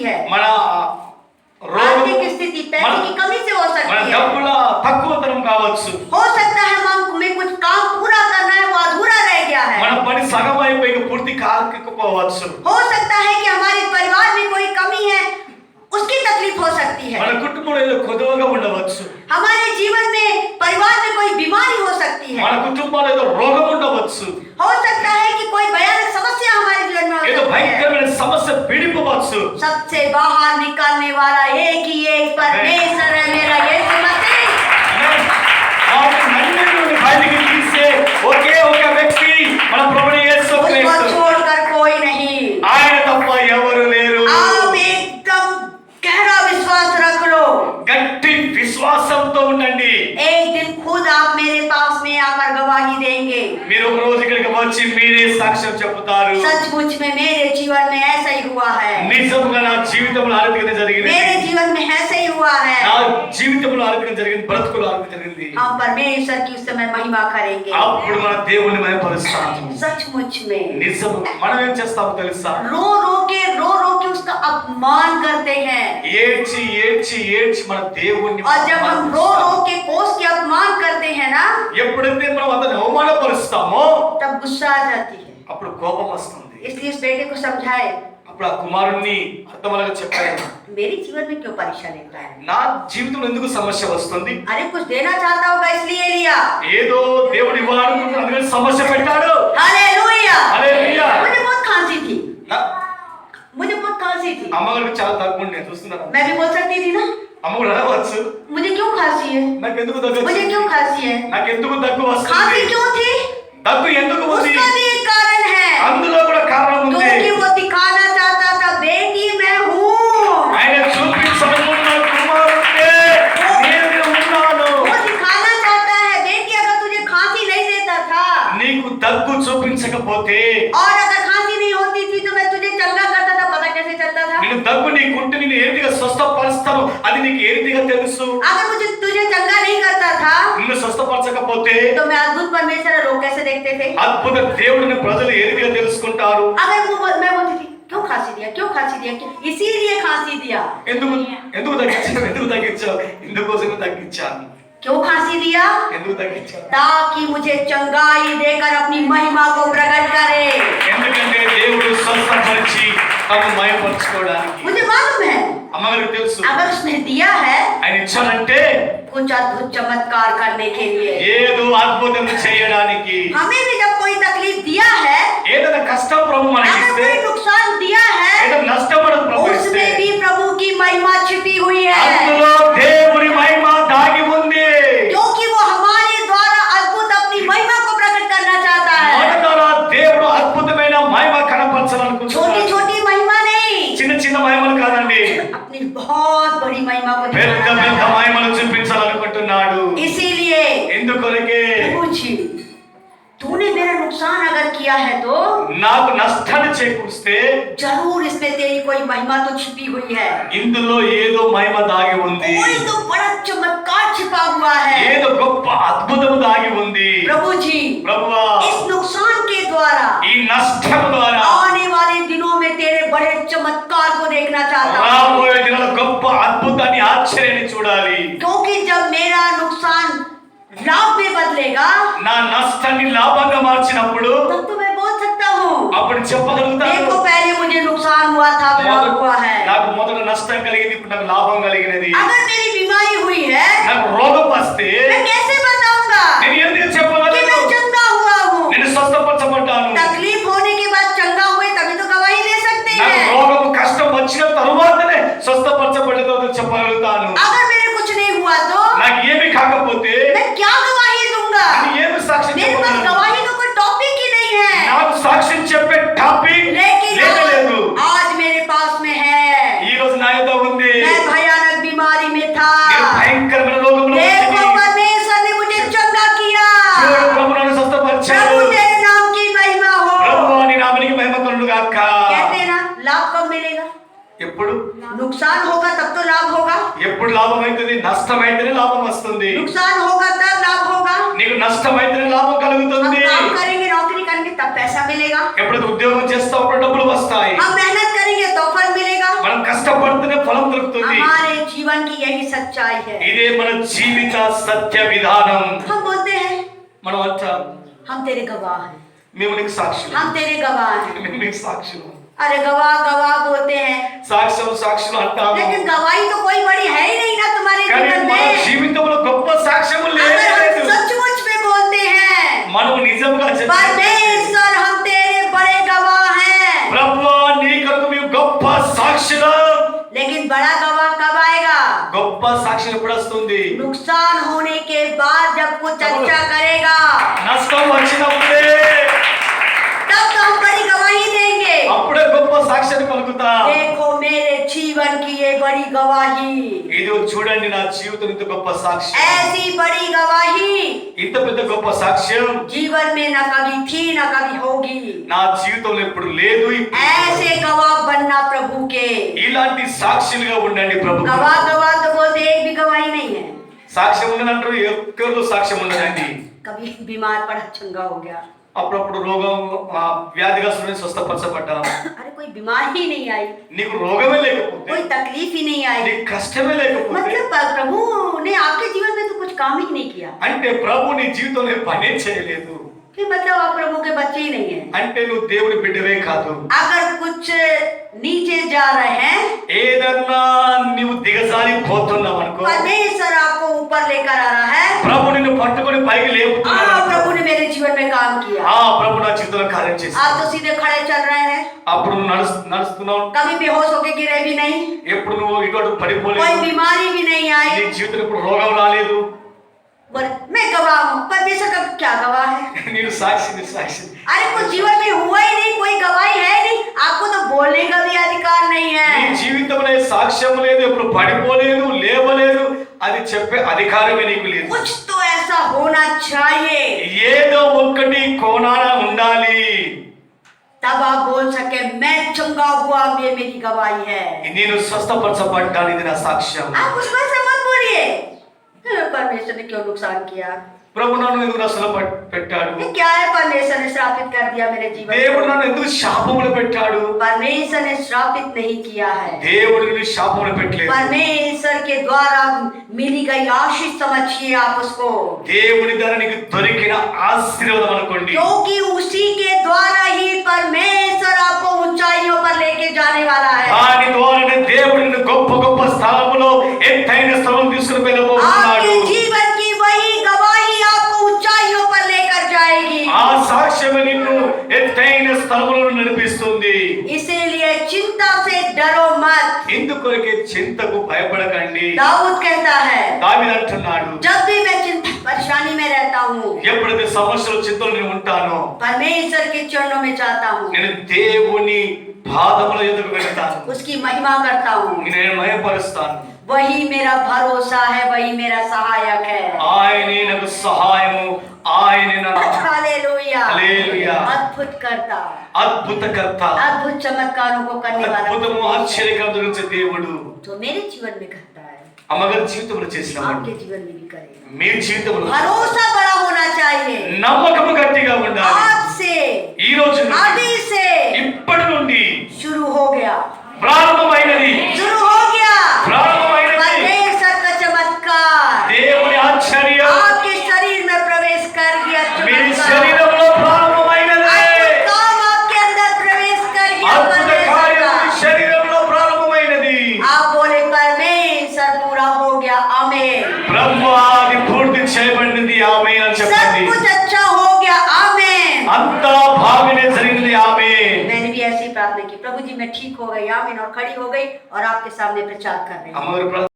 है, మన आर्थिक स्थिति, पैसे की कमी से हो మన सकती है। డబ్బుల తక్కువతనం కావచ్చు, हो सकता है हमें कुछ काम पूरा करना है, वो अधूरा रह गया మన है। పని సగం అయిపోయి ఇక పూర్తి కాకపోవచ్చు, हो सकता है कि हमारे परिवार में कोई कमी है, उसकी तकलीफ हो सकती है। మన కుటుంబంలో ఏదో కొదువగా ఉండవచ్చు, हमारे जीवन में परिवार में कोई बीमारी हो सकती है। మన కుటుంబంలో ఏదో రోగం ఉండవచ్చు, हो सकता है कि कोई भयानक समस्या हमारे जीवन में हो ఏదో सकती है। భయంకరమైన సమస్య పీడిపవచ్చు. सबसे बाहर निकालने वाला एक ही एक परमेश्वर है, मेरा यीशु मसीह। వాటినన్నిటిని బయటికి తీసే ఒకే ఒక వ్యక్తి మన ప్రభువు యేసు उसको క్రీస్తు. छोड़कर कोई नहीं। ఆయన తప్ప ఎవరు లేరు. आप एकदम गहरा विश्वास रख लो। గట్టి విశ్వాసంతో ఉండండి. एक दिन खुद आप मेरे पास में आकर गवाही देंगे। మీరు ఒక రోజు ఇక్కడికి వచ్చి మీరే సాక్ష్యం చెప్తారు. सचमुच में मेरे जीवन में ऐसा ही हुआ है। నిజంగా నా జీవితంలో ఆరాధన జరిగింది. मेरे जीवन में ऐसा ही हुआ है। నా జీవితంలో ఆరాధన జరిగింది, బ్రతుకులో ఆరాధన జరిగింది. हम परमेश्वर की उस समय महिमा करेंगे। అప్పుడు మన దేవుణ్ణి మహిమపరుస్తాము. सचमुच में నిజం. మనం ఏం చేస్తామో తెలుసా? रो रो के उसका अपमान करते हैं। ఏడ్చి ఏడ్చి ఏడ్చి మన దేవుణ్ణి और जब हम रो रो के कोस के अपमान करते हैं ना, ఎప్పుడైతే మనం అతన్ని అవమానపరుస్తామో तब गुस्सा आ जाती है। అప్పుడు కోపం వస్తుంది. इसलिए इस बेटे को समझाए, అప్పుడు ఆ కుమారుణ్ణి అర్థమలాగా చెప్పాడు, मेरे जीवन में क्यों परीक्षा लेता है? నా జీవితంలో ఎందుకు సమస్య వస్తుంది? अरे कुछ देना चाहता होगा इसलिए लिया। ఏదో దేవుడు ఇవ్వాలనుకుంటున్నాడు, అందుకని సమస్య పెట్టాడు. हालेलुया। హల్లెలూయా. मुझे बहुत खांसी थी, నా मुझे बहुत खांसी थी। అమ్మగారికి చాలా దగ్గు ఉండే చూస్తున్నారా? मैं भी बोल सकती थी ना, అమ్మ కూడా అడగవచ్చు, मुझे क्यों खांसी है, నాకెందుకు దగ్గు मुझे क्यों खांसी है, నాకెందుకు దగ్గు खांसी వస్తుంది? क्यों थी? దగ్గు ఎందుకు ఉంది? उसका भी एक कारण है, అందులో కూడా కారణం ఉంది. क्योंकि वो दिखाना चाहता था, बेटी मैं हूँ। ఆయన చూపించనున్న కుమారుడే నేను ఉన్నాను. वो दिखाना चाहता है, बेटी अगर तुझे खांसी नहीं देता था నీకు దగ్గు చూపించకపోతే, और अगर खांसी नहीं होती थी तो मैं तुझे चंगा करता था, पता कैसे चलता था? నేను దగ్గు నీకుంటే నేను ఏ రీతిగా స్వస్థపరుస్తాను అది నీకు ఏ రీతిగా తెలుసు? अगर मुझे तुझे चंगा नहीं करता था నిన్ను స్వస్థపరచకపోతే तो मैं अद्भुत परमेश्वर लोग कैसे देखते थे? అద్భుత దేవుడిని ప్రజలు ఏ రీతిగా తెలుసుకుంటారు? अगर मैं बोलती थी क्यों खांसी दिया, क्यों खांसी दिया, इसीलिए खांसी दिया। ఎందుకు ఎందుకు తగ్గించావు? ఇందుకోసం తగ్గించాను. क्यों खांसी दिया? ఎందుకు తగ్గించావు? ताकि मुझे चंगाई देकर अपनी महिमा को प्रकट करे। ఎందుకంటే దేవుడు స్వస్థపరిచి తను మహిమపరచుకోవడానికి. मुझे मालूम है అమ్మగారికి తెలుసు, अगर उसने दिया है ఆయన ఇచ్చాడంటే कुछ अद्भुत चमत्कार करने के लिए। ఏదో అద్భుతం చేయడానికి. हमें भी जब कोई तकलीफ दिया है, ఏదైనా కష్టం ప్రభు మనకి अगर ఇస్తే, कोई नुकसान दिया है, ఏదైనా నష్టం మనకు ప్రభు ఇస్తే, उसमें भी प्रभु की महिमा छिपी हुई है, అందులో దేవుని మహిమ దాగి ఉంది. क्योंकि वो हमारे द्वारा अद्भुत अपनी महिमा को प्रकट करना चाहता है। మన ద్వారా దేవుడు అద్భుతమైన మహిమ छोटी కనపరచాలనుకుంటున్నాడు. छोटी महिमा नहीं, చిన్న చిన్న మహిమలు కాదండి, अपनी बहुत बड़ी महिमा को పెద్ద दिखाना పెద్ద चाहता మహిమలు చూపించాలనుకుంటున్నాడు. है। इसीलिए ఎందుకొరకే प्रभु जी, तूने मेरा नुकसान अगर किया है तो నాకు నష్టాన్ని చేకూరిస్తే जरूर इसमें तेरी कोई महिमा तो छिपी हुई है, ఇందులో ఏదో మహిమ దాగి ఉంది, कोई तो बड़ा चमत्कार छिपा हुआ है। ఏదో గొప్ప అద్భుతం దాగి ఉంది. प्रभु जी, ప్రభువా, इस नुकसान के द्वारा ఈ నష్టం ద్వారా आने वाले दिनों में तेरे बड़े चमत्कार को देखना चाहता हूँ, రాబోయే దినాల్లో గొప్ప అద్భుతాన్ని ఆశ్చర్యాన్ని చూడాలి. क्योंकि जब मेरा नुकसान लाभ में बदलेगा నా నష్టాన్ని లాభంగా మార్చినప్పుడు तब तो मैं बोल सकता हूँ, అప్పుడు చెప్పగలుగుతాను, देखो पहले मुझे नुकसान हुआ था, लाभ हुआ है। నాకు మొదట నష్టం కలిగింది, ఇప్పుడు నాకు లాభం కలిగినది. अगर मेरी बीमारी हुई है, నాకు రోగం వస్తే मैं कैसे बताऊंगा నేను ఎందుకు कि చెప్పగలను? मैं चंगा हुआ हूँ? నేను స్వస్థపరచబడ్డాను. तकलीफ होने के बाद चंगा हुए तभी तो गवाही दे सकते నాకు हैं। రోగం కష్టం వచ్చిన తరువాతనే స్వస్థపరచబడ్డతో చెప్పగలుగుతాను. अगर मेरे कुछ नहीं हुआ तो నాకు ఏమి కాకపోతే मैं क्या गवाही दूंगा? నేను ఏమి సాక్ష్యం मेरे पास చెప్పగలను? गवाही का कोई टॉपिक ही नहीं है, నాకు సాక్ష్యం చెప్పే టాపిక్ लेकिन లేదు. आज मेरे पास में है। ఈ రోజు నా యొద్ద ఉంది. मैं भयानक बीमारी में था, నేను భయంకరమైన రోగంలో देखो ఉన్నాను. परमेश्वर ने मुझे चंगा किया। చూడు, ప్రభు నన్ను స్వస్థపరిచాడు. प्रभु तेरे नाम की महिमा हो। ప్రభువా, నీ నామానికి మహిమ కలుగును గాక. कहते हैं ना, लाभ कब मिलेगा? ఎప్పుడు नुकसान होगा तब तो लाभ होगा, ఎప్పుడు లాభం అవుతుంది? నష్టం అయితేనే లాభం వస్తుంది. नुकसान होगा तब लाभ होगा। నీకు నష్టం అయితేనే లాభం हम కలుగుతుంది. काम करेंगे, नौकरी करेंगे तब पैसा मिलेगा, ఎప్పుడైతే ఉద్యోగం చేస్తావు అప్పుడు డబ్బులు వస్తాయి. हम मेहनत करेंगे तो फल मिलेगा, మనం కష్టపడి हमारे जीवन की यही सच्चाई है। ఇదే మన జీవిత సత్య విధానం. हम बोलते हैं మనం అంటాం हम तेरे गवाह हैं, మేము నీకు సాక్షులు, हम तेरे गवाह हैं। మేము నీకు సాక్షులు, अरे गवाह गवाह बोलते हैं, సాక్ష్యం సాక్షులు అంటాము. लेकिन गवाही तो कोई बड़ी है ही नहीं ना तुम्हारे కానీ जीवन మన में। జీవితంలో గొప్ప సాక్ష్యము अगर हम లేదు. सचमुच में बोलते हैं మనం నిజంగా చెప్పాలి, परमेश्वर हम तेरे बड़े गवाह हैं, ప్రభువా నీ కొరకు మేము గొప్ప సాక్షులు. लेकिन बड़ा गवाह कब आएगा? గొప్ప సాక్ష్యం ఎప్పుడు వస్తుంది? नुकसान होने के बाद जब कुछ अच्छा करेगा నష్టం వచ్చినప్పుడే, तब तो हम बड़ी गवाही देंगे। అప్పుడే గొప్ప సాక్ష్యాన్ని పలుకుతా. देखो मेरे जीवन की ये बड़ी गवाही, ఇది చూడండి నా జీవితం ఇంత గొప్ప సాక్ష్యం, ऐसी बड़ी गवाही ఇంత పెద్ద గొప్ప సాక్ష్యం जीवन में न कभी थी न कभी होगी। నా జీవితంలో ఎప్పుడు లేదు. ऐसे गवाह बनना प्रभु के। ఇలాంటి సాక్షులుగా ఉండండి ప్రభు. गवाह गवाह तो बोलते एक भी गवाही नहीं है। సాక్ష్యం ఉండదంటారు, ఎక్కడో సాక్ష్యం ఉండదండి. कभी बीमार पड़ा चंगा हो गया, అప్పుడప్పుడు రోగం వ్యాధిగ్రస్తుని స్వస్థపరచబడ్డా. अरे कोई बीमारी ही नहीं आई, నీకు రోగమే లేకపోతే, कोई तकलीफ ही नहीं आई, నీకు కష్టమే లేకపోతే, मतलब प्रभु ने आपके जीवन में तो कुछ काम ही नहीं किया। అంటే ప్రభు నీ జీవితంలో పనే చేయలేదు कि मतलब आप प्रभु के बच्चे ही नहीं है। అంటే నువ్వు దేవుని బిడ్డవే కాదు. अगर कुछ नीचे जा रहे हैं, ఏదన్నా నువ్వు దిగజారిపోతున్నావు అనుకో, परमेश्वर आपको ऊपर लेकर आ रहा है। ప్రభు నిన్ను పట్టుకొని పైకి లేపుతున్నాడు అనుకో, प्रभु ने मेरे जीवन में काम किया। ప్రభు నా జీవితంలో కార్యం చేశాడు. आप तो सीधे खड़े चल रहे हैं, అప్పుడు నువ్వు నడుస్తున్నావు, कभी बेहोश होके गिरे भी नहीं, ఎప్పుడు నువ్వు ఇటు कोई పడిపోలేదు, बीमारी भी नहीं నీ आई। జీవితంలో ఇప్పుడు రోగం రాలేదు. बोले मैं गवाह हूँ, परमेश्वर का क्या गवाह है? నేను సాక్షి, నీ సాక్షి. अरे कुछ जीवन में हुआ ही नहीं, कोई गवाही है नहीं, आपको तो बोलने का भी अधिकार नहीं నీ है। జీవితంలో సాక్ష్యం లేదు, ఎప్పుడు పడిపోలేదు, లేవలేదు, అది చెప్పే అధికారమే నీకు లేదు. कुछ तो ऐसा होना चाहिए, ఏదో ఒక్కటి కోణాన ఉండాలి. तब आप बोल सके मैं चंगा हुआ, ये मेरी गवाही है। నేను స్వస్థపరచబడ్డాను, ఇది నా సాక్ష్యం. आप उस पर से मत बोलिए परमेश्वर ने क्यों नुकसान किया, ప్రభు నన్ను ఎందుకు నష్టలు పెట్టాడు, ये क्या है, परमेश्वर ने श्रापित कर दिया मेरे जीवन దేవుడు को। నన్ను ఎందుకు శాపములు పెట్టాడు. परमेश्वर ने श्रापित नहीं किया है, దేవుడు నిన్ను శాపములు పెట్టలేదు. परमेश्वर के द्वारा मिली गई आशीष समझिए आप उसको, దేవుని ద్వారా నీకు దొరికిన ఆశీర్వాదం అనుకోండి. क्योंकि उसी के द्वारा ही परमेश्वर आपको ऊंचाइयों पर लेके जाने वाला है। దాని ద్వారానే దేవుడు నిన్ను గొప్ప గొప్ప స్థలములో ఎత్తైన స్థలం తీసుకుని వెళ్ళబోతున్నాడు. आपके जीवन की वही गवाही आपको ऊंचाइयों पर लेकर जाएगी। ఆ సాక్ష్యమే నిన్ను ఎత్తైన స్థలములో నడిపిస్తుంది. इसीलिए चिंता से डरो मत। ఇందుకొరకే చింతకు భయపడకండి. दाऊद कहता है దావీదు అంటున్నాడు, जब भी मैं चिंता परेशानी में रहता हूँ, ఎప్పుడైతే సమస్యలు చింతలు నేను ఉంటానో, परमेश्वर के चरणों में जाता हूँ, నేను దేవుని పాదముల ఎదుగు వెళ్తాను, उसकी महिमा करता हूँ, నేను మహిమపరుస్తాను. वही मेरा भरोसा है, वही मेरा सहायक है। ఆయనే నాకు సహాయము, ఆయనే నాకు हालेलुया, హల్లెలూయా. अद्भुत करता, అద్భుతకర్త, अद्भुत चमत्कारों को करने वाला అద్భుతము ఆశ్చర్యకరం జరిగించే దేవుడు जो मेरे जीवन में करता है, అమ్మగారి జీవితంలో చేసిన आपके जीवन में भी करेगा। మీ జీవితంలో भरोसा बड़ा होना चाहिए, నమ్మకము గట్టిగా ఉండాలి. आज से ఈ రోజు నుండి, अभी से ఇప్పటి నుండి शुरू हो गया, ప్రారంభమైనది, शुरू हो गया ప్రారంభమైనది. परमेश्वर का चमत्कार దేవుని ఆశ్చర్యం आपके शरीर में प्रवेश कर गया। మీ चमत्कार శరీరంలో ప్రారంభమైనది. अद्भुत काम आपके अंदर प्रवेश कर गया। అద్భుత కార్యం మీ परमेश्वर శరీరంలో ప్రారంభమైనది. का आप बोले परमेश्वर पूरा हो गया, आमीन। బ్రహ్మ అది పూర్తి చేయబడింది, ఆమేన్ అని सब చెప్పండి. कुछ अच्छा हो गया, आमीन। అంతా బాగానే జరిగింది, ఆమేన్. मैंने भी ऐसी प्रार्थना की, प्रभु जी मैं ठीक हो गई, आमीन, और खड़ी हो गई और आपके सामने प्रचार कर रही हूँ। అమ్మగారు